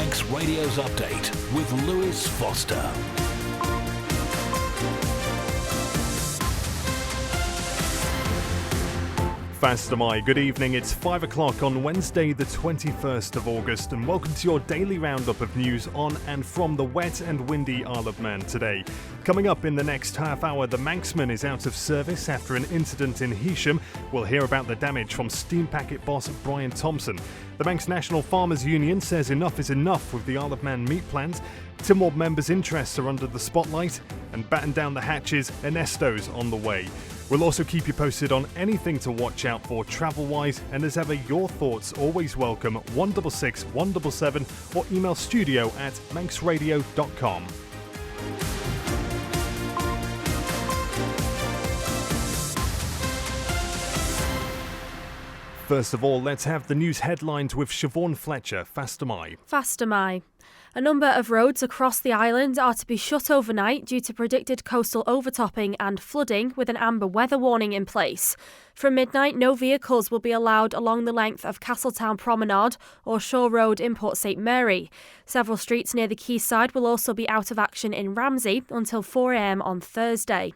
Manx Radio's update with Lewis Foster. Fast am I. Good evening. It's 5 o'clock on Wednesday, the 21st of August, and welcome to your daily roundup of news on and from the wet and windy Isle of Man today. Coming up in the next half hour, the Manxman is out of service after an incident in Heysham. We'll hear about the damage from steam packet boss Brian Thomson. The Manx National Farmers Union says enough is enough with the Isle of Man meat plant. Tynwal members' interests are under the spotlight, and batten down the hatches, Ernesto's on the way. We'll also keep you posted on anything to watch out for travel-wise, and as ever, your thoughts always welcome. 166 177 or email studio@manxradio.com. First of all, let's have the news headlines with Siobhan Fletcher. Fast am I. Fast am I. A number of roads across the island are to be shut overnight due to predicted coastal overtopping and flooding, with an amber weather warning in place. From midnight, no vehicles will be allowed along the length of Castletown Promenade or Shore Road in Port St Mary. Several streets near the quayside will also be out of action in Ramsey until 4 a.m. on Thursday.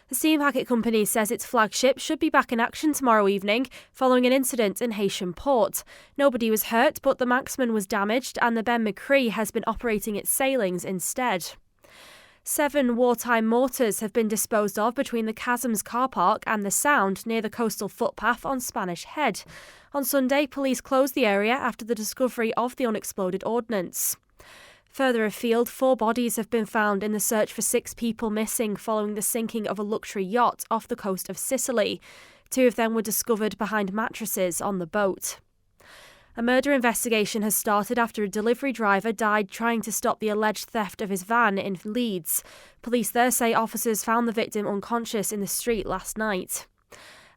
The steam packet company says its flagship should be back in action tomorrow evening following an incident in Heysham Port. Nobody was hurt, but the Manxman was damaged and the Ben McCree has been operating its sailings instead. 7 wartime mortars have been disposed of between the Chasms car park and the Sound near the coastal footpath on Spanish Head. On Sunday, police closed the area after the discovery of the unexploded ordnance. Further afield, 4 bodies have been found in the search for 6 people missing following the sinking of a luxury yacht off the coast of Sicily. 2 of them were discovered behind mattresses on the boat. A murder investigation has started after a delivery driver died trying to stop the alleged theft of his van in Leeds. Police there say officers found the victim unconscious in the street last night.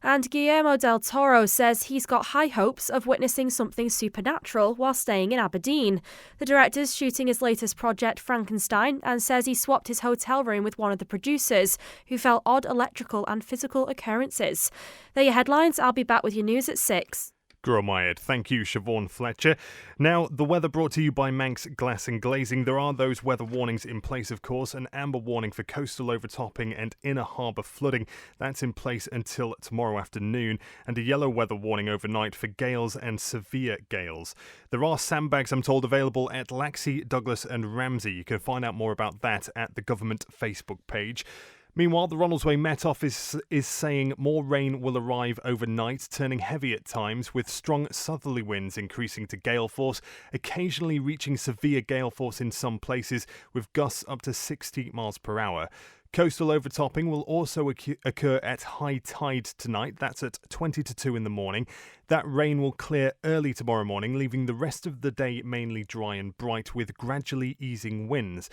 And Guillermo del Toro says he's got high hopes of witnessing something supernatural while staying in Aberdeen. The director's shooting his latest project, Frankenstein, and says he swapped his hotel room with one of the producers, who felt odd electrical and physical occurrences. They're your headlines. I'll be back with your news at 6. Gromyed. Thank you, Siobhan Fletcher. Now, the weather brought to you by Manx Glass and Glazing. There are those weather warnings in place, of course. An amber warning for coastal overtopping and inner harbour flooding. That's in place until tomorrow afternoon. And a yellow weather warning overnight for gales and severe gales. There are sandbags, I'm told, available at Laxey, Douglas and Ramsey. You can find out more about that at the government Facebook page. Meanwhile, the Ronaldsway Met Office is saying more rain will arrive overnight, turning heavy at times, with strong southerly winds increasing to gale force, occasionally reaching severe gale force in some places, with gusts up to 60 miles per hour. Coastal overtopping will also occur at high tide tonight. That's at 20 to 2 in the morning. That rain will clear early tomorrow morning, leaving the rest of the day mainly dry and bright, with gradually easing winds.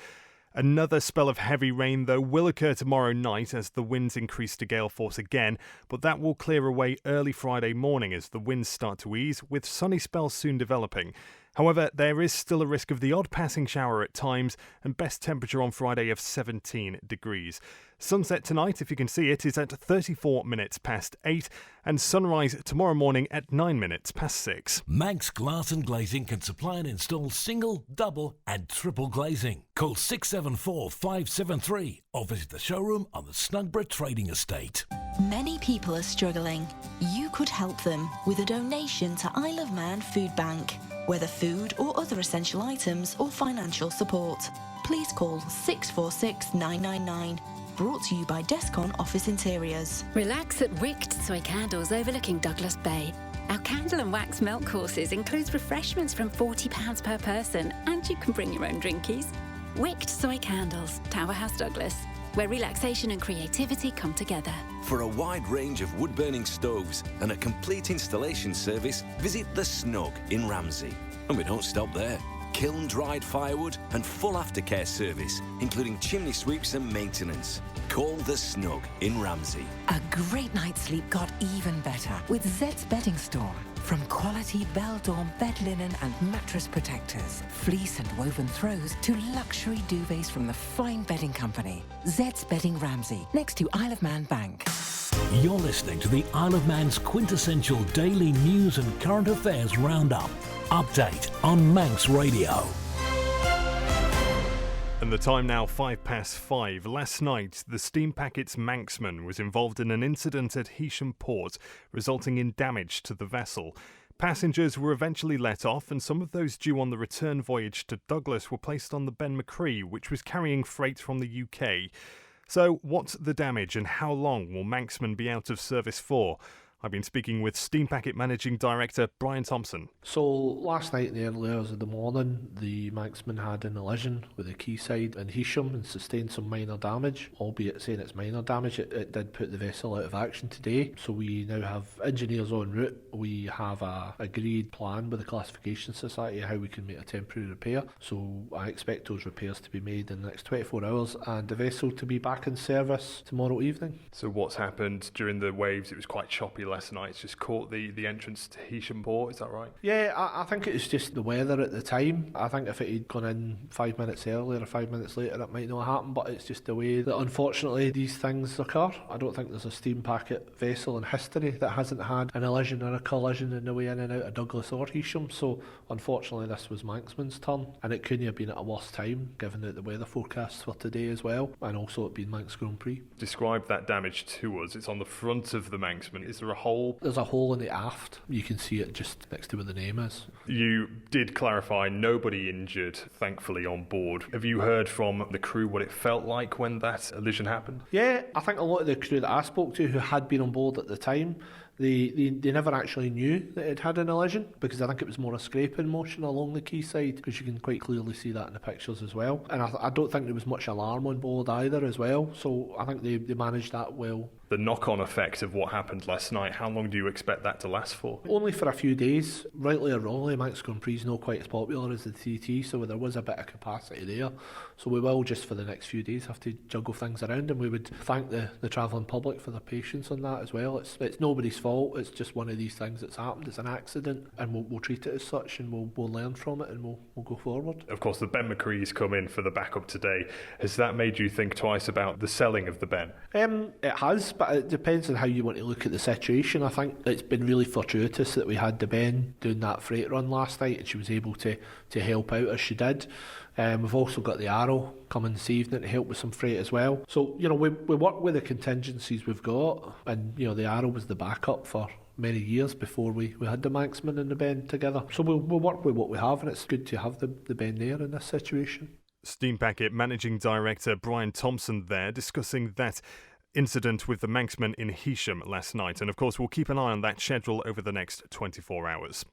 Another spell of heavy rain, though, will occur tomorrow night as the winds increase to gale force again, but that will clear away early Friday morning as the winds start to ease, with sunny spells soon developing. However, there is still a risk of the odd passing shower at times, and best temperature on Friday of 17 degrees. Sunset tonight, if you can see it, is at 34 minutes past 8, and sunrise tomorrow morning at 9 minutes past 6. Manx Glass and Glazing can supply and install single, double and triple glazing. Call 674 573 or visit the showroom on the Snugborough Trading Estate. Many people are struggling. You could help them with a donation to Isle of Man Food Bank, whether food or other essential items or financial support. Please call 646 999. Brought to you by Descon Office Interiors. Relax at Wicked Soy Candles overlooking Douglas Bay. Our candle and wax melt courses includes refreshments from £40 per person, and you can bring your own drinkies. Wicked Soy Candles, Tower House Douglas, where relaxation and creativity come together. For a wide range of wood-burning stoves and a complete installation service, visit The Snug in Ramsey. And we don't stop there. Kiln-dried firewood and full aftercare service, including chimney sweeps and maintenance. Call The Snug in Ramsey. A great night's sleep got even better with Zed's Bedding Store. From quality Beldorm bed linen and mattress protectors, fleece and woven throws, to luxury duvets from the fine bedding company. Zed's Bedding Ramsey, next to Isle of Man Bank. You're listening to the Isle of Man's quintessential daily news and current affairs roundup. update on Manx Radio. And the time now 5:05. Last night, the steam packet's Manxman was involved in an incident at Heysham port, resulting in damage to the vessel. Passengers were eventually let off, and some of those due on the return voyage to Douglas were placed on the Ben Macree, which was carrying freight from the UK. So, what's the damage and how long will Manxman be out of service for? I've been speaking with Steam Packet Managing Director Brian Thomson. So last night in the early hours of the morning, the Manxman had an collision with the quayside in Heysham and sustained some minor damage, albeit saying it's minor damage. It did put the vessel out of action today. So we now have engineers en route. We have a agreed plan with the Classification Society how we can make a temporary repair. So I expect those repairs to be made in the next 24 hours and the vessel to be back in service tomorrow evening. So what's happened during the waves? It was quite choppy last night. It's just caught the entrance to Heysham port, is that right? Yeah, I think it was just the weather at the time. I think if it had gone in 5 minutes earlier or 5 minutes later, it might not happen, but it's just the way that unfortunately these things occur. I don't think there's a steam packet vessel in history that hasn't had an collision or a collision in the way in and out of Douglas or Heysham, so unfortunately this was Manxman's turn, and it couldn't have been at a worse time given that the weather forecasts for today as well, and also it being Manx Grand Prix. Describe that damage to us. It's on the front of the Manxman. Is there a hole? There's a hole in the aft. You can see it just next to where the name is. You did clarify nobody injured, thankfully, on board. Have you heard from the crew what it felt like when that collision happened? Yeah, I think a lot of the crew that I spoke to who had been on board at the time, they never actually knew that it had an collision, because I think it was more a scraping motion along the quayside, because you can quite clearly see that in the pictures as well. And I don't think there was much alarm on board either as well, so I think they managed that well. The knock-on effect of what happened last night, how long do you expect that to last for? Only for a few days. Rightly or wrongly, Manx Grand Prix is not quite as popular as the TT, so there was a bit of capacity there. So we will, just for the next few days, have to juggle things around, and we would thank the travelling public for their patience on that as well. It's nobody's fault, it's just one of these things that's happened. It's an accident, and we'll treat it as such, and we'll learn from it, and we'll go forward. Of course, the Ben Macree's come in for the backup today. Has that made you think twice about the selling of the Ben? It has, but it depends on how you want to look at the situation. I think it's been really fortuitous that we had the Ben doing that freight run last night, and she was able to help out as she did. We've also got the Arrow coming this evening to help with some freight as well. So, we work with the contingencies we've got, and, the Arrow was the backup for many years before we had the Manxman and the Ben together. So we'll work with what we have, and it's good to have the Ben there in this situation. Steam Packet Managing Director Brian Thomson there, discussing that incident with the Manxman in Heysham last night. And of course, we'll keep an eye on that schedule over the next 24 hours.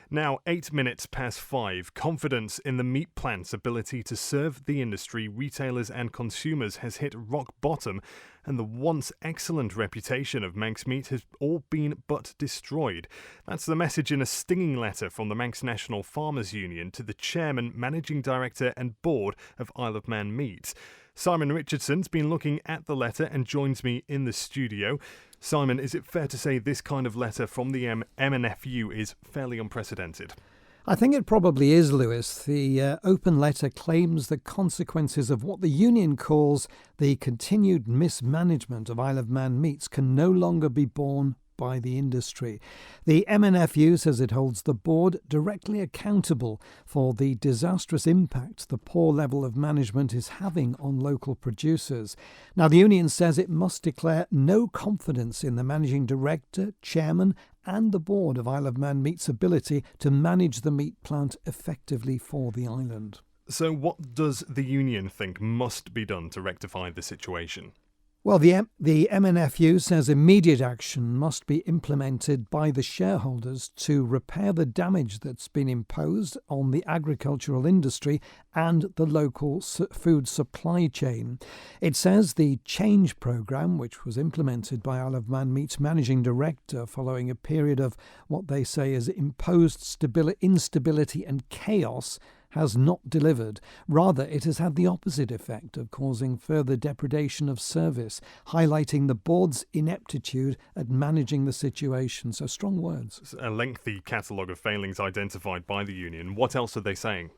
Now, 8 minutes past 5, confidence in the meat plant's ability to serve the industry, retailers and consumers has hit rock bottom, and the once excellent reputation of Manx meat has all been but destroyed. That's the message in a stinging letter from the Manx National Farmers Union to the chairman, managing director and board of Isle of Man Meat. Simon Richardson's been looking at the letter and joins me in the studio. Simon, is it fair to say this kind of letter from the MNFU is fairly unprecedented? I think it probably is, Lewis. The open letter claims the consequences of what the union calls the continued mismanagement of Isle of Man meats can no longer be borne by the industry. The MNFU says it holds the board directly accountable for the disastrous impact the poor level of management is having on local producers. Now, the union says it must declare no confidence in the managing director, chairman and the board of Isle of Man Meat's ability to manage the meat plant effectively for the island. So what does the union think must be done to rectify the situation? Well, the MNFU says immediate action must be implemented by the shareholders to repair the damage that's been imposed on the agricultural industry and the local food supply chain. It says the change programme, which was implemented by Isle of Man Meat's managing director following a period of what they say is imposed instability and chaos, has not delivered. Rather, it has had the opposite effect of causing further depredation of service, highlighting the board's ineptitude at managing the situation. So strong words. A lengthy catalogue of failings identified by the union. What else are they saying?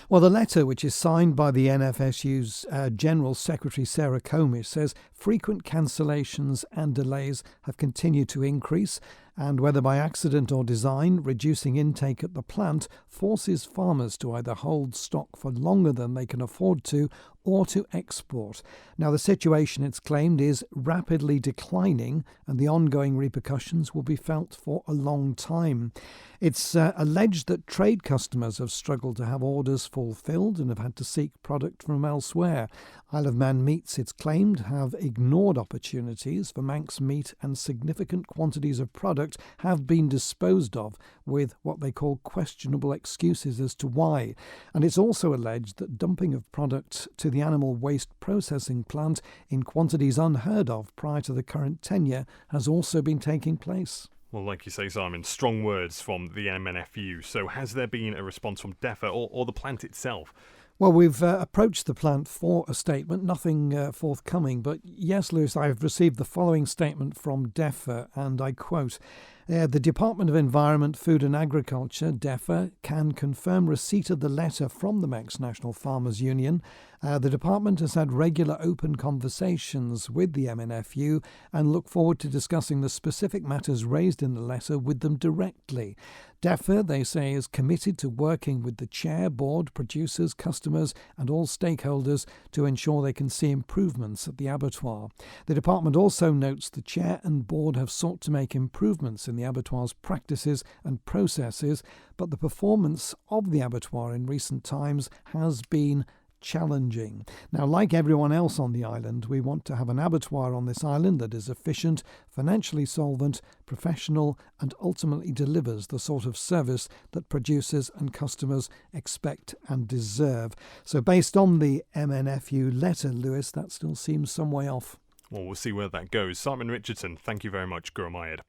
Well, the letter, which is signed by the NFSU's General Secretary Sarah Comish, says frequent cancellations and delays have continued to increase, and whether by accident or design, reducing intake at the plant forces farmers to either hold stock for longer than they can afford to or to export. Now, the situation, it's claimed, is rapidly declining, and the ongoing repercussions will be felt for a long time. It's alleged that trade customers have struggled to have orders fulfilled and have had to seek product from elsewhere. Isle of Man meats, it's claimed, have ignored opportunities for Manx meat, and significant quantities of product have been disposed of with what they call questionable excuses as to why. And it's also alleged that dumping of product to the animal waste processing plant in quantities unheard of prior to the current tenure has also been taking place. Well, like you say, Simon, strong words from the MNFU. So has there been a response from DEFRA or the plant itself? Well, we've approached the plant for a statement, nothing forthcoming. But yes, Lewis, I've received the following statement from DEFRA, and I quote, the Department of Environment, Food and Agriculture, DEFRA, can confirm receipt of the letter from the Manx National Farmers Union. The department has had regular open conversations with the MNFU and look forward to discussing the specific matters raised in the letter with them directly. DEFRA, they say, is committed to working with the chair, board, producers, customers and all stakeholders to ensure they can see improvements at the abattoir. The department also notes the chair and board have sought to make improvements in the abattoir's practices and processes, but the performance of the abattoir in recent times has been challenging. Now, like everyone else on the island, we want to have an abattoir on this island that is efficient, financially solvent, professional, and ultimately delivers the sort of service that producers and customers expect and deserve. So based on the MNFU letter, Lewis, that still seems some way off. Well, we'll see where that goes. Simon Richardson, thank you very much, Gurmayed.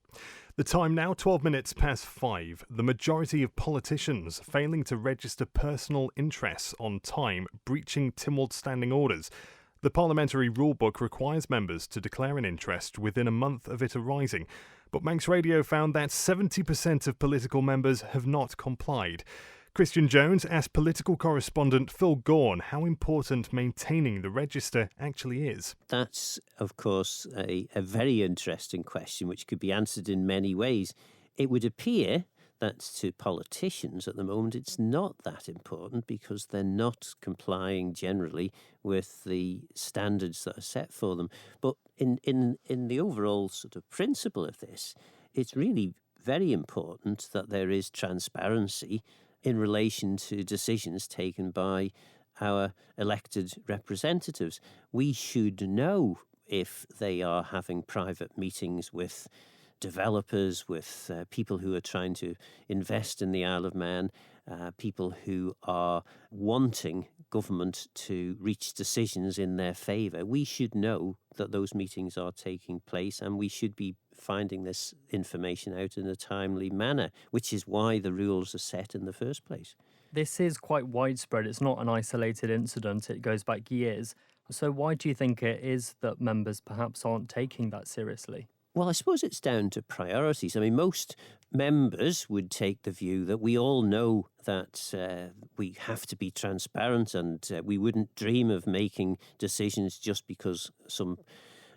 The time now, 12 minutes past 5. The majority of politicians failing to register personal interests on time, breaching Tynwal standing orders. The parliamentary rulebook requires members to declare an interest within a month of it arising. But Manx Radio found that 70% of political members have not complied. Christian Jones asked political correspondent Phil Gaughan how important maintaining the register actually is. That's, of course, a very interesting question which could be answered in many ways. It would appear that to politicians at the moment it's not that important because they're not complying generally with the standards that are set for them. But in the overall sort of principle of this, it's really very important that there is transparency in relation to decisions taken by our elected representatives. We should know if they are having private meetings with developers, with people who are trying to invest in the Isle of Man, people who are wanting government to reach decisions in their favour. We should know that those meetings are taking place, and we should be finding this information out in a timely manner, which is why the rules are set in the first place. This is quite widespread. It's not an isolated incident. It goes back years. So why do you think it is that members perhaps aren't taking that seriously? Well, I suppose it's down to priorities. I mean, most members would take the view that we all know that we have to be transparent, and we wouldn't dream of making decisions just because some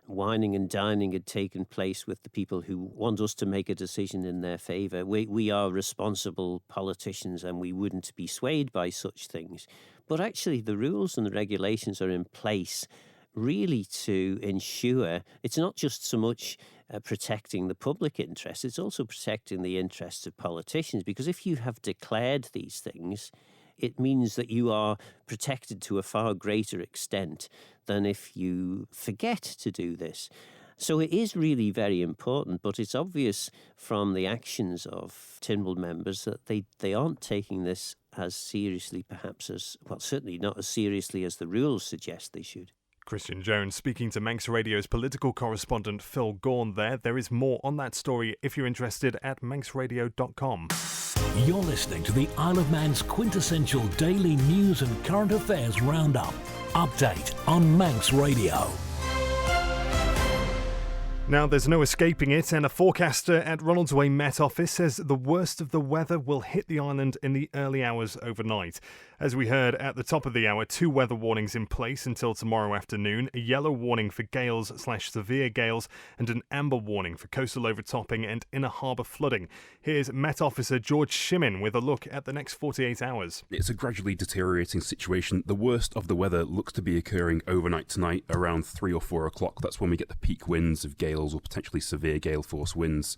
whining and dining had taken place with the people who want us to make a decision in their favour. We are responsible politicians and we wouldn't be swayed by such things. But actually the rules and the regulations are in place really to ensure it's not just so much protecting the public interest, it's also protecting the interests of politicians, because if you have declared these things, it means that you are protected to a far greater extent than if you forget to do this. So it is really very important, but it's obvious from the actions of Tynwal members that they aren't taking this as seriously perhaps as, well, certainly not as seriously as the rules suggest they should. Christian Jones speaking to Manx Radio's political correspondent Phil Gaughan there. There is more on that story if you're interested at manxradio.com. You're listening to the Isle of Man's quintessential daily news and current affairs roundup. Update on Manx Radio. Now, there's no escaping it, and a forecaster at Ronaldsway Met Office says the worst of the weather will hit the island in the early hours overnight. As we heard at the top of the hour, 2 weather warnings in place until tomorrow afternoon, a yellow warning for gales/severe gales, and an amber warning for coastal overtopping and inner harbour flooding. Here's Met Officer George Shimin with a look at the next 48 hours. It's a gradually deteriorating situation. The worst of the weather looks to be occurring overnight tonight around 3 or 4 o'clock. That's when we get the peak winds of gales or potentially severe gale force winds.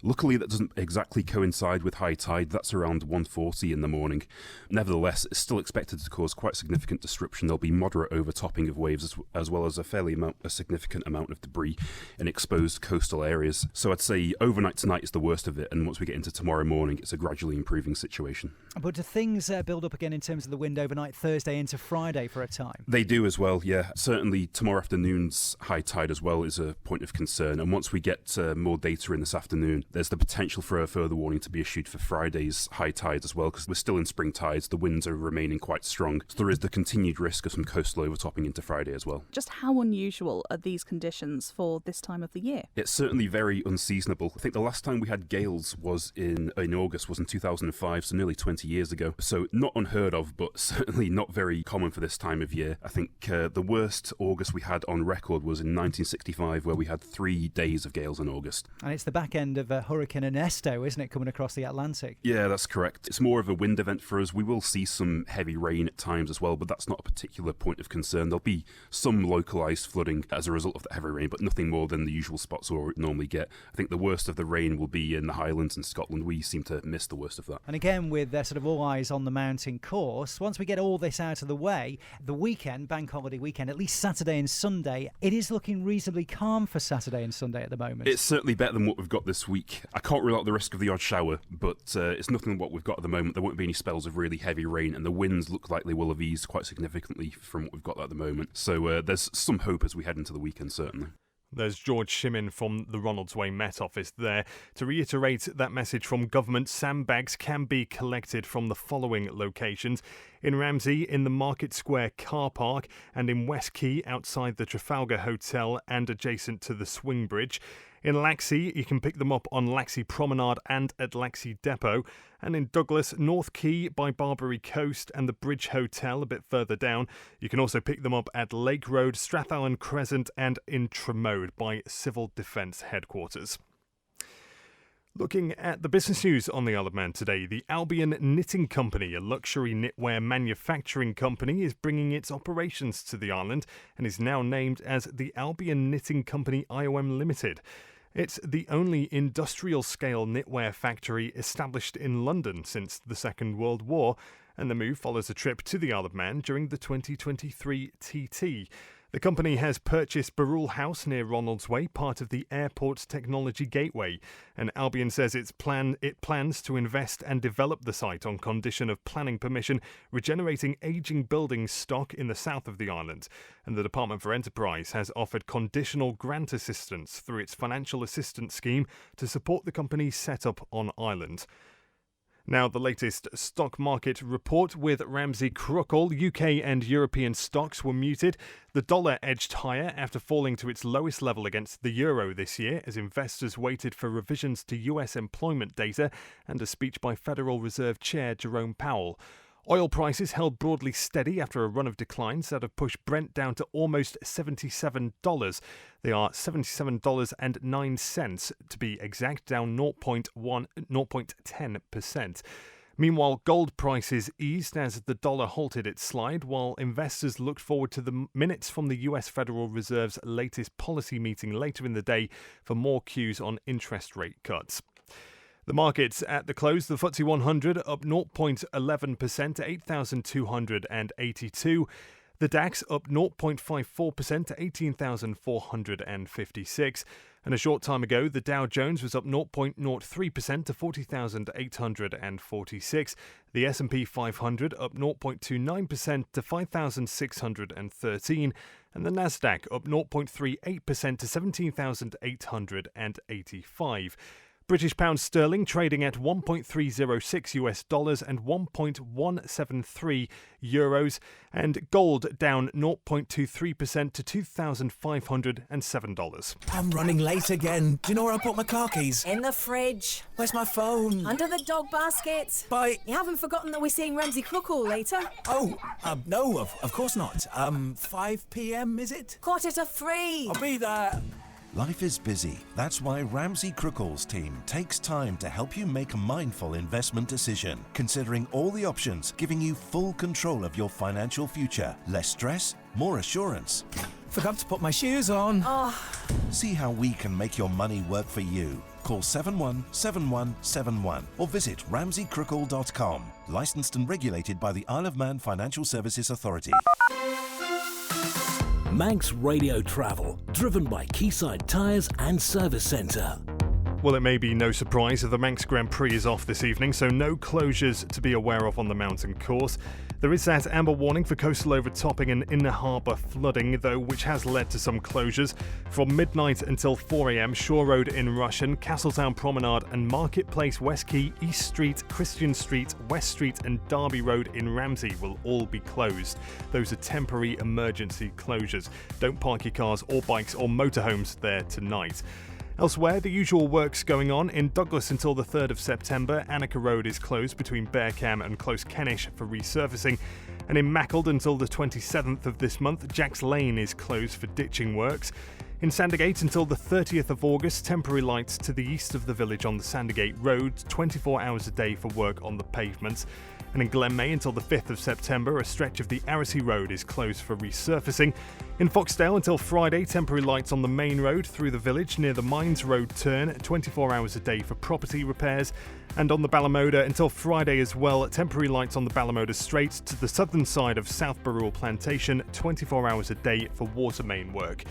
Luckily, that doesn't exactly coincide with high tide. That's around 1:40 in the morning. Nevertheless, it's still expected to cause quite significant disruption. There'll be moderate overtopping of waves as well as a significant amount of debris in exposed coastal areas. So I'd say overnight tonight is the worst of it, and once we get into tomorrow morning, it's a gradually improving situation. But do things build up again in terms of the wind overnight Thursday into Friday for a time? They do as well, yeah. Certainly tomorrow afternoon's high tide as well is a point of concern. And once we get more data in this afternoon, there's the potential for a further warning to be issued for Friday's high tides as well, because we're still in spring tides. The winds are remaining quite strong. So there is the continued risk of some coastal overtopping into Friday as well. Just how unusual are these conditions for this time of the year? It's certainly very unseasonable. I think the last time we had gales was in August, was in 2005, so nearly 20 years ago. So not unheard of, but certainly not very common for this time of year. I think the worst August we had on record was in 1965, where we had 3 days of gales in August. And it's the back end of Hurricane Ernesto, isn't it, coming across the Atlantic? Yeah, that's correct. It's more of a wind event for us. We will see some heavy rain at times as well, but that's not a particular point of concern. There'll be some localised flooding as a result of the heavy rain, but nothing more than the usual spots where we normally get. I think the worst of the rain will be in the Highlands and Scotland. We seem to miss the worst of that. And again, with sort of all eyes on the mountain course, once we get all this out of the way, the weekend, bank holiday weekend, at least Saturday and Sunday, it is looking reasonably calm for Saturday and Sunday at the moment. It's certainly better than what we've got this week. I can't rule out the risk of the odd shower, but it's nothing than what we've got at the moment. There won't be any spells of really heavy rain, and the winds look like they will have eased quite significantly from what we've got at the moment. So there's some hope as we head into the weekend, certainly. There's George Shimin from the Ronaldsway Met Office there. To reiterate that message from government, sandbags can be collected from the following locations: in Ramsey, in the Market Square car park, and in West Quay outside the Trafalgar Hotel and adjacent to the Swing Bridge. In Laxey, you can pick them up on Laxey Promenade and at Laxey Depot. And in Douglas, North Quay by Barbary Coast and the Bridge Hotel a bit further down. You can also pick them up at Lake Road, Strathallan Crescent and in Tremode by Civil Defence Headquarters. Looking at the business news on the Isle of Man today, the Albion Knitting Company, a luxury knitwear manufacturing company, is bringing its operations to the island and is now named as the Albion Knitting Company IOM Limited. It's the only industrial-scale knitwear factory established in London since the Second World War, and the move follows a trip to the Isle of Man during the 2023 TT. The company has purchased Barrule House near Ronaldsway, part of the Airport Technology Gateway, and Albion says it plans to invest and develop the site on condition of planning permission, regenerating ageing building stock in the south of the island. And the Department for Enterprise has offered conditional grant assistance through its financial assistance scheme to support the company's setup on island. Now, the latest stock market report with Ramsey Cruckle. UK and European stocks were muted. The dollar edged higher after falling to its lowest level against the euro this year as investors waited for revisions to US employment data and a speech by Federal Reserve Chair Jerome Powell. Oil prices held broadly steady after a run of declines that have pushed Brent down to almost $77. They are $77.09 to be exact, down 0.10%. Meanwhile, gold prices eased as the dollar halted its slide, while investors looked forward to the minutes from the US Federal Reserve's latest policy meeting later in the day for more cues on interest rate cuts. The markets at the close, the FTSE 100 up 0.11% to 8,282. The DAX up 0.54% to 18,456. And a short time ago, the Dow Jones was up 0.03% to 40,846. The S&P 500 up 0.29% to 5,613. And the Nasdaq up 0.38% to 17,885. British pound sterling trading at 1.306 US dollars and 1.173 euros, and gold down 0.23% to $2,507. I'm running late again. Do you know where I put my car keys? In the fridge. Where's my phone? Under the dog basket. Bye. You haven't forgotten that we're seeing Ramsey Crookall later? Oh, no, of course not. 5 p.m, is it? 2:45. I'll be there. Life is busy. That's why Ramsey Crookall's team takes time to help you make a mindful investment decision, considering all the options, giving you full control of your financial future. Less stress, more assurance. Forgot to put my shoes on. Oh. See how we can make your money work for you. Call 717171 or visit ramseycrookall.com. Licensed and regulated by the Isle of Man Financial Services Authority. Manx Radio Travel, driven by Quayside Tyres and Service Centre. Well, it may be no surprise that the Manx Grand Prix is off this evening, so no closures to be aware of on the mountain course. There is that amber warning for coastal overtopping and inner harbour flooding, though, which has led to some closures. From midnight until 4 a.m, Shore Road in Rushen, Castletown Promenade and Marketplace, West Quay, East Street, Christian Street, West Street and Derby Road in Ramsey will all be closed. Those are temporary emergency closures. Don't park your cars or bikes or motorhomes there tonight. Elsewhere, the usual works going on. In Douglas until the 3rd of September, Annika Road is closed between Bearcam and Close Kennish for resurfacing. And in Mackle until the 27th of this month, Jacks Lane is closed for ditching works. In Sandergate until the 30th of August, temporary lights to the east of the village on the Sandergate Road, 24 hours a day for work on the pavements. And in Glenmay until the 5th of September, a stretch of the Aracy Road is closed for resurfacing. In Foxdale until Friday, temporary lights on the main road through the village near the Mines Road turn, 24 hours a day for property repairs. And on the Ballamoda until Friday as well, temporary lights on the Ballamoda Strait to the southern side of South Barrule Plantation, 24 hours a day for water main work.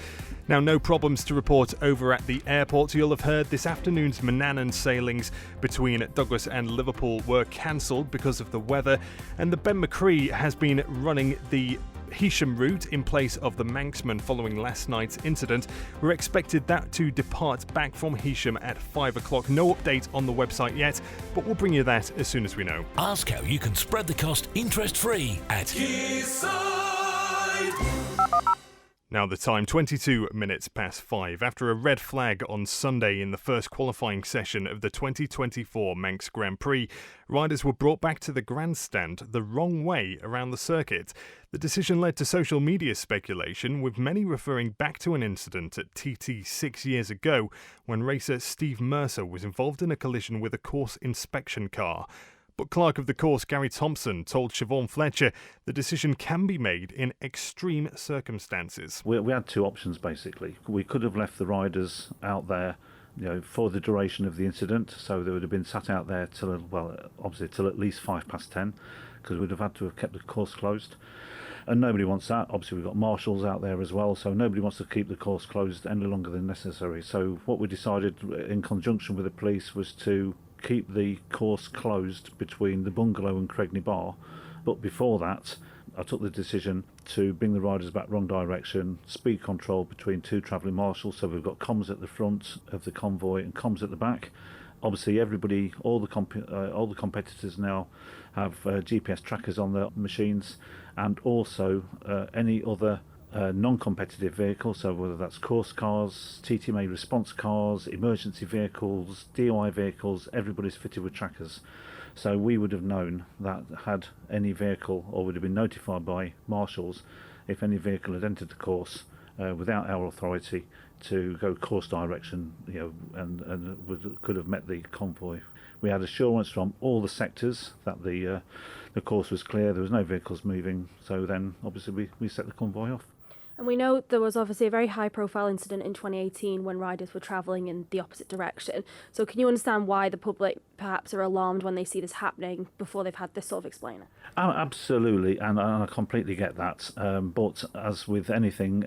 Now, no problems to report over at the airport. You'll have heard this afternoon's Manannan sailings between Douglas and Liverpool were cancelled because of the weather, and the Ben McCree has been running the Heysham route in place of the Manxman following last night's incident. We're expected that to depart back from Heysham at 5 o'clock. No update on the website yet, but we'll bring you that as soon as we know. Ask how you can spread the cost interest-free at Quayside. Now the time, 22 minutes past 5. After a red flag on Sunday in the first qualifying session of the 2024 Manx Grand Prix, riders were brought back to the grandstand the wrong way around the circuit. The decision led to social media speculation, with many referring back to an incident at TT 6 years ago when racer Steve Mercer was involved in a collision with a course inspection car. But clerk of the course Gary Thomson told Siobhan Fletcher the decision can be made in extreme circumstances. We had two options basically. We could have left the riders out there, for the duration of the incident, so they would have been sat out there till at least 10:05, because we'd have had to have kept the course closed. And nobody wants that. Obviously, we've got marshals out there as well, so nobody wants to keep the course closed any longer than necessary. So what we decided in conjunction with the police was to keep the course closed between the bungalow and Cregney Bar. But before that, I took the decision to bring the riders back wrong direction, speed control between two travelling marshals, so we've got comms at the front of the convoy and comms at the back. Obviously, everybody, all the competitors now have GPS trackers on their machines, and also any other non-competitive vehicles, so whether that's course cars, TTMA response cars, emergency vehicles, DIY vehicles, everybody's fitted with trackers. So we would have known that had any vehicle, or would have been notified by marshals if any vehicle had entered the course without our authority to go course direction, and could have met the convoy. We had assurance from all the sectors that the course was clear, there was no vehicles moving, so then obviously we set the convoy off. And we know there was obviously a very high-profile incident in 2018 when riders were travelling in the opposite direction. So can you understand why the public perhaps are alarmed when they see this happening before they've had this sort of explainer? Absolutely, and I completely get that. But as with anything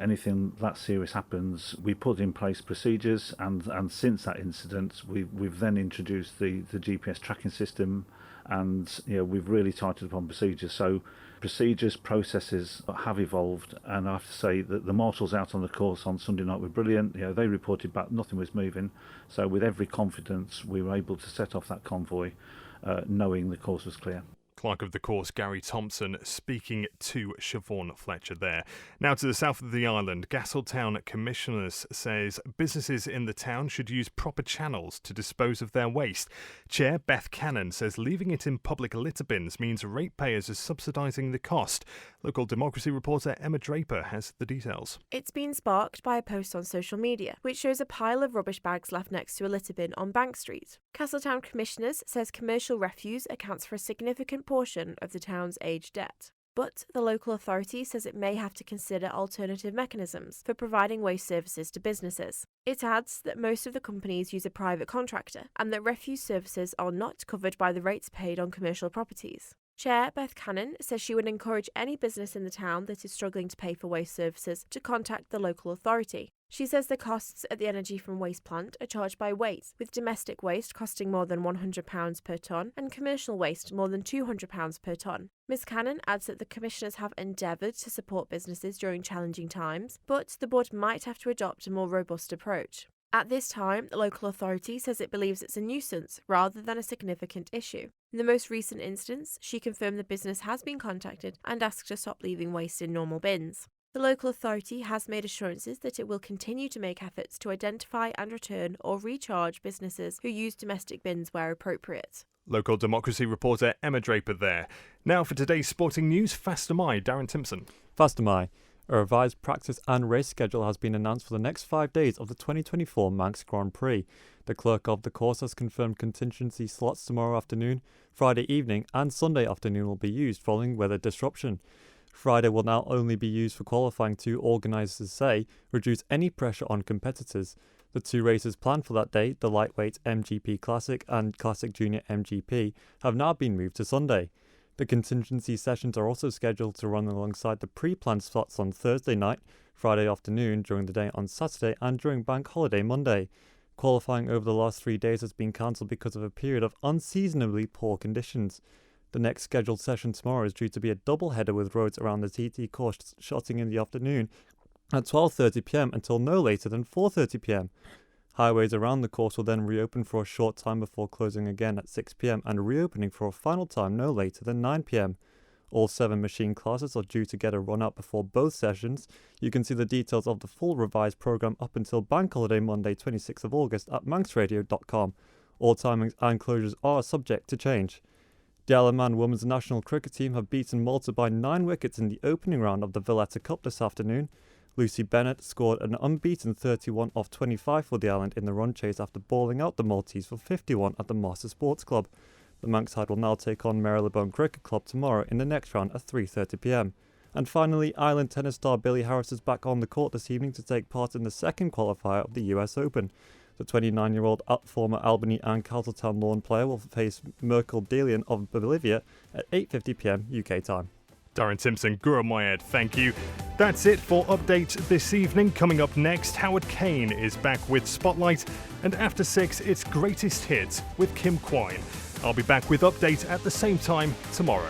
that serious happens, we put in place procedures, and since that incident, we've then introduced the GPS tracking system and we've really tightened up on procedures. So procedures, processes have evolved, and I have to say that the marshals out on the course on Sunday night were brilliant. They reported back nothing was moving, so with every confidence we were able to set off that convoy knowing the course was clear. Clerk of the course Gary Thomson speaking to Siobhan Fletcher there. Now to the south of the island, Castletown Commissioners says businesses in the town should use proper channels to dispose of their waste. Chair Beth Cannon says leaving it in public litter bins means ratepayers are subsidising the cost. Local democracy reporter Emma Draper has the details. It's been sparked by a post on social media, which shows a pile of rubbish bags left next to a litter bin on Bank Street. Castletown Commissioners says commercial refuse accounts for a significant portion of the town's aged debt. But the local authority says it may have to consider alternative mechanisms for providing waste services to businesses. It adds that most of the companies use a private contractor and that refuse services are not covered by the rates paid on commercial properties. Chair Beth Cannon says she would encourage any business in the town that is struggling to pay for waste services to contact the local authority. She says the costs at the energy from waste plant are charged by weight, with domestic waste costing more than £100 per tonne and commercial waste more than £200 per tonne. Ms Cannon adds that the commissioners have endeavoured to support businesses during challenging times, but the board might have to adopt a more robust approach. At this time, the local authority says it believes it's a nuisance rather than a significant issue. In the most recent instance, she confirmed the business has been contacted and asked to stop leaving waste in normal bins. The local authority has made assurances that it will continue to make efforts to identify and return or recharge businesses who use domestic bins where appropriate. Local democracy reporter Emma Draper there. Now for today's sporting news, Fast Am I, Darren Timpson. Fast Am I. A revised practice and race schedule has been announced for the next 5 days of the 2024 Manx Grand Prix. The clerk of the course has confirmed contingency slots tomorrow afternoon, Friday evening and Sunday afternoon will be used following weather disruption. Friday will now only be used for qualifying to, organisers say, reduce any pressure on competitors. The two races planned for that day, the lightweight MGP Classic and Classic Junior MGP, have now been moved to Sunday. The contingency sessions are also scheduled to run alongside the pre-planned slots on Thursday night, Friday afternoon, during the day on Saturday and during Bank Holiday Monday. Qualifying over the last 3 days has been cancelled because of a period of unseasonably poor conditions. The next scheduled session tomorrow is due to be a double header with roads around the TT course shutting in the afternoon at 12:30pm until no later than 4:30pm. Highways around the course will then reopen for a short time before closing again at 6pm and reopening for a final time no later than 9pm. All 7 machine classes are due to get a run out before both sessions. You can see the details of the full revised programme up until Bank Holiday Monday 26th of August at manxradio.com. All timings and closures are subject to change. The Isle of Man women's national cricket team have beaten Malta by 9 wickets in the opening round of the Valletta Cup this afternoon. Lucy Bennett scored an unbeaten 31 off 25 for the island in the run chase after bowling out the Maltese for 51 at the Master Sports Club. The Manx side will now take on Marylebone Cricket Club tomorrow in the next round at 3:30pm. And finally, Island tennis star Billie Harris is back on the court this evening to take part in the second qualifier of the US Open. The 29-year-old former Albany and Castletown lawn player will face Merkel Delian of Bolivia at 8:50pm UK time. Darren Timpson, Gura Moyed, thank you. That's it for Update this evening. Coming up next, Howard Kane is back with Spotlight, and after 6, it's Greatest Hits with Kim Quine. I'll be back with Update at the same time tomorrow.